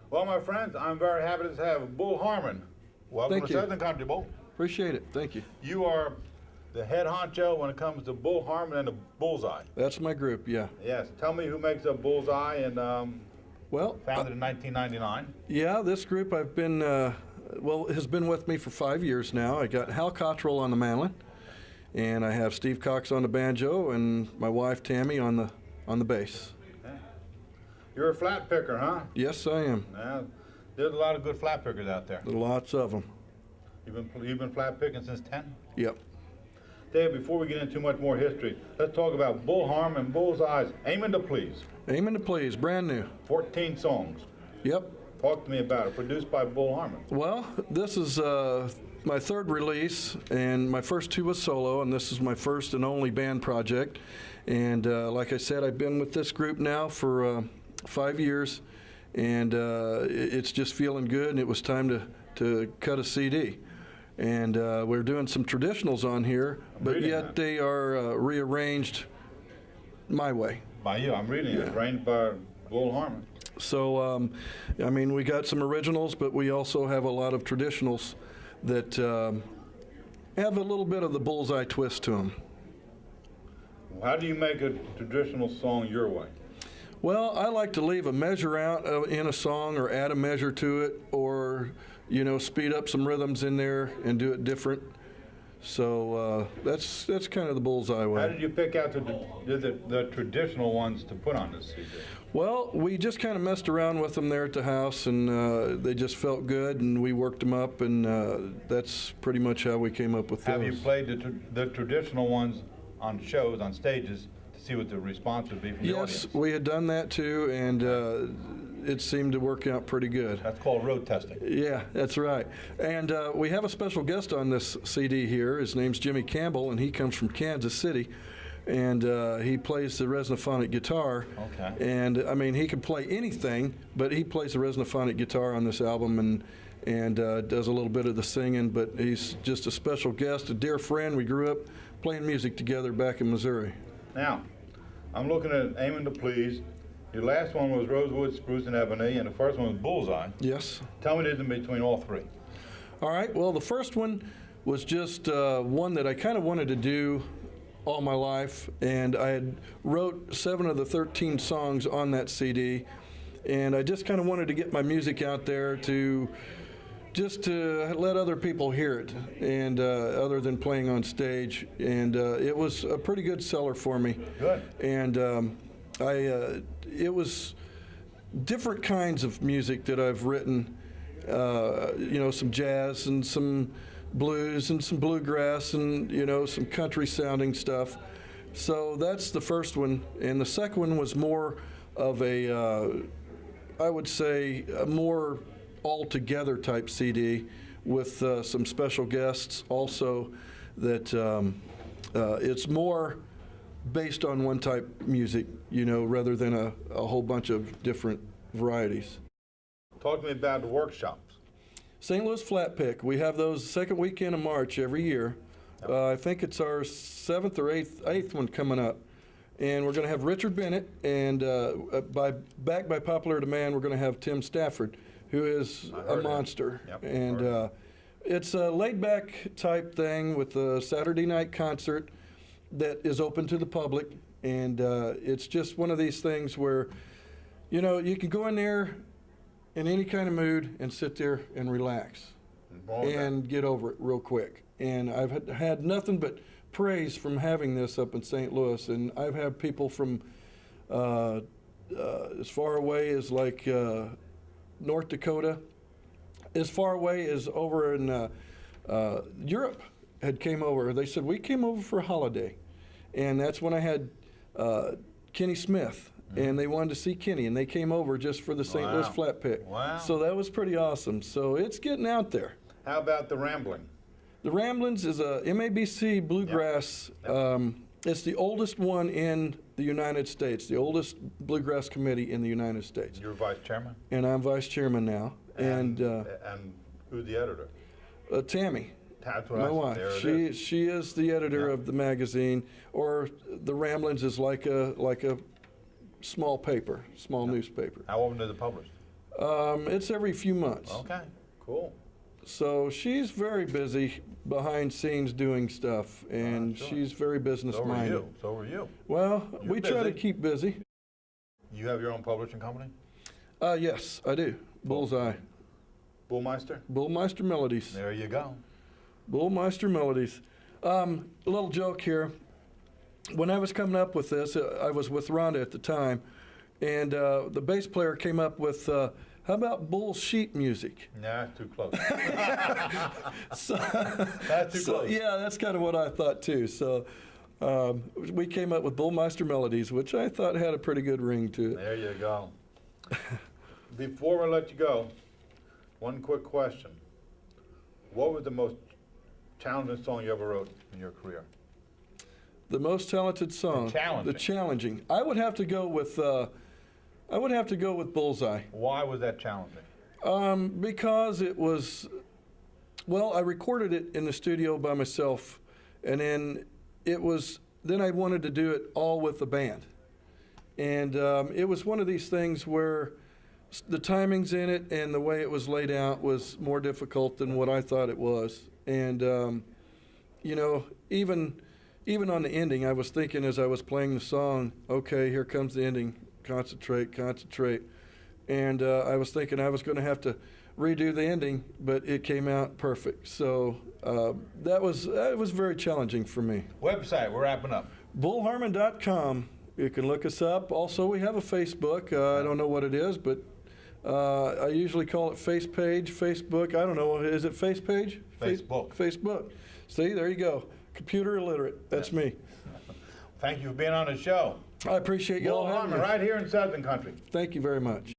Well, my friends, I'm very happy to have Bull Harman. Welcome Thank to you. Southern Country, Bull. Appreciate it. Thank you. You are the head honcho when it comes to Bull Harman and the Bullseye. That's my group, yeah. Yes. Tell me who makes up Bullseye and Well, founded in 1999. yeah, this group has been with me for 5 years now. I got Hal Cottrell on the mandolin, and I have Steve Cox on the banjo, and my wife Tammy on the bass. Okay. You're a flat picker, huh? Yes, I am. Yeah. There's a lot of good flat pickers out there. Lots of them. You've been flat picking since 10? Yep. Dave, before we get into much more history, let's talk about Bull Harman and Bullseye's Aiming to Please. Aiming to Please, brand new. 14 songs. Yep. Talk to me about it. Produced by Bull Harman. Well, this is my third release, and my first two was solo, and this is my first and only band project. And like I said, I've been with this group now for 5 years, and it's just feeling good, and it was time to cut a CD. And we're doing some traditionals on here, but yet they are rearranged my way. By you, I'm reading it. Arranged by Bull Harman. So, I mean, we got some originals, but we also have a lot of traditionals that have a little bit of the Bullseye twist to them. How do you make a traditional song your way? Well, I like to leave a measure out in a song or add a measure to it, or, you know, speed up some rhythms in there and do it different. So that's kind of the Bullseye way. How did you pick out the traditional ones to put on this CD? Well, we just kind of messed around with them there at the house, and they just felt good, and we worked them up, and that's pretty much how we came up with those. Have you played the traditional ones on shows, on stages, to see what the response would be from the audience? Yes, we had done that too, and it seemed to work out pretty good. That's called road testing. Yeah, that's right. And we have a special guest on this CD here. His name's Jimmy Campbell, and he comes from Kansas City. And he plays the resonaphonic guitar. Okay. And I mean, he can play anything, but he plays the resonaphonic guitar on this album and does a little bit of the singing. But he's just a special guest, a dear friend. We grew up playing music together back in Missouri. Now, I'm looking at Aiming to Please. Your last one was Rosewood, Spruce, and Ebony, and the first one was Bullseye. Yes. Tell me the difference between all three. All right. Well, the first one was just one that I kind of wanted to do all my life, and I had wrote 7 of the 13 songs on that CD, and I just kind of wanted to get my music out there to let other people hear it, and other than playing on stage, and it was a pretty good seller for me. Good. And it was different kinds of music that I've written, you know, some jazz and some blues and some bluegrass and, you know, some country sounding stuff. So that's the first one. And the second one was more of a, I would say, a more all-together type CD with some special guests also, that it's more based on one type music, you know, rather than a whole bunch of different varieties. Talk to me about the workshops. St. Louis Flat Pick. We have those second weekend of March every year. I think it's our 7th or 8th one coming up. And we're going to have Richard Bennett, and backed by popular demand, we're going to have Tim Stafford, who is a monster. Yep, and it's a laid-back type thing with a Saturday night concert that is open to the public. And it's just one of these things where, you know, you can go in there in any kind of mood and sit there and relax and get over it real quick. And I've had nothing but praise from having this up in St. Louis, and I've had people from as far away as like North Dakota, as far away as over in Europe had came over. They said, we came over for a holiday. And that's when I had Kenny Smith, and they wanted to see Kenny, and they came over just for the St. Louis Flat Pick. Wow. So that was pretty awesome. So it's getting out there. How about the Rambling? The Ramblings is a MABC Bluegrass. It's the oldest one in the United States, the oldest Bluegrass committee in the United States. You're vice chairman? And I'm vice chairman now. And who's the editor? Tammy. That's what My I wife. said. There it is. She is the editor of the magazine, or the Ramblings is like a small paper, small newspaper. How often is it published? It's every few months. Okay, cool. So she's very busy behind scenes doing stuff, and sure. she's very business-minded. So are you. Well, You're we try to busy. keep busy. You have your own publishing company? Yes, I do. Bullseye. Bullmeister? Bullmeister Melodies. There you go. Bullmeister Melodies. A little joke here. When I was coming up with this, I was with Rhonda at the time, and the bass player came up with, how about bull sheep music? Nah, too close. So, That's too close. yeah, that's kind of what I thought too. So we came up with Bullmeister Melodies, which I thought had a pretty good ring to it. There you go. Before we let you go, one quick question. What was the most challenging song you ever wrote in your career? The most talented song. Challenging. The challenging. I would have to go with Bullseye. Why was that challenging? Because it was, well, I recorded it in the studio by myself, and then I wanted to do it all with the band. And it was one of these things where the timings in it and the way it was laid out was more difficult than what I thought it was. And, you know, even on the ending, I was thinking as I was playing the song, okay, here comes the ending, concentrate, concentrate. And I was thinking I was going to have to redo the ending, but it came out perfect. So that was very challenging for me. Website, we're wrapping up. Bullharman.com. You can look us up. Also, we have a Facebook. I don't know what it is, but I usually call it Face Page, Facebook. I don't know. Is it Face Page? Facebook. Facebook. See, there you go. Computer illiterate. That's me. Thank you for being on the show. I appreciate y'all Bull having Harman, me. right here in Sudzin Country. Thank you very much.